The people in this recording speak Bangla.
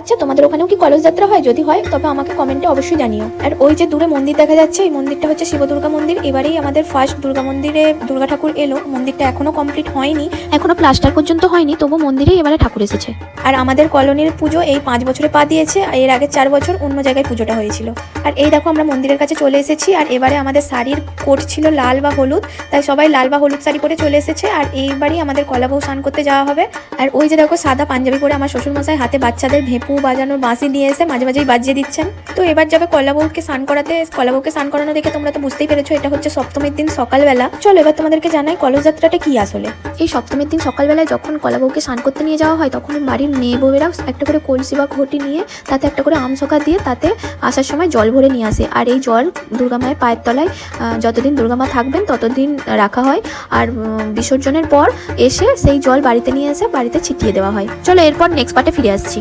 আচ্ছা, তোমাদের ওখানেও কি কলস যাত্রা হয়? যদি হয় তবে আমাকে কমেন্টে অবশ্যই জানিও। আর ওই যে দূরে মন্দির দেখা যাচ্ছে, এই মন্দিরটা হচ্ছে শিব দুর্গা মন্দির। এবারেই আমাদের ফার্স্ট দুর্গা মন্দিরে দুর্গা ঠাকুর এলো। মন্দিরটা এখনো কমপ্লিট হয়নি, এখনো প্লাস্টার পর্যন্ত হয়নি, তবু মন্দিরেই এবারে ঠাকুর এসেছে। আর আমাদের কলোনির পুজো এই 5 বছরে পা দিয়েছে। এর আগে 4 বছর অন্য জায়গায় পুজোটা হয়েছিল। আর এই দেখো আমরা মন্দিরের কাছে চলে এসেছি। আর এবারে আমাদের শাড়ির কোড ছিল লাল বা হলুদ, তাই সবাই লাল বা হলুদ শাড়ি পরে চলে এসেছে। আর এইবারই আমাদের কলা বউ স্নান করতে যাওয়া হবে। আর ওই যে দেখো সাদা পাঞ্জাবি পরে আমার শ্বশুরমশাই হাতে বাচ্চাদের ভেপু বাজানোর বাঁশি নিয়ে এসে মাঝে মাঝেই বাজিয়ে দিচ্ছেন। তো এবার যাবে কলা বউকে স্নান করাতে। কলা বউকে স্নান করানো দেখে তোমরা তো বুঝতেই পেরেছো এটা হচ্ছে সপ্তমীর দিন সকালবেলা। চলো এবার তোমাদেরকে জানাই কলস যাত্রাটা কি আসলে। এই সপ্তমীর দিন সকালবেলায় যখন কলা বউকে স্নান করতে নিয়ে যাওয়া হয়, তখন বাড়ির মেয়ে বউয়েরাও একটা করে কলসি বা ঘটি নিয়ে তাতে একটা করে আমসকা দিয়ে তাতে আসার সময় জল ভরে নিয়ে আসে। আর এই জল দুর্গা মায়ের পায়ের তলায় যতদিন দুর্গা মা থাকবেন ততদিন রাখা হয়। আর বিসর্জনের পর এসে সেই জল বাড়িতে নিয়ে এসে বাড়িতে ছিটিয়ে দেওয়া হয়। চলো এরপর নেক্সট পার্টে ফিরে আসছি।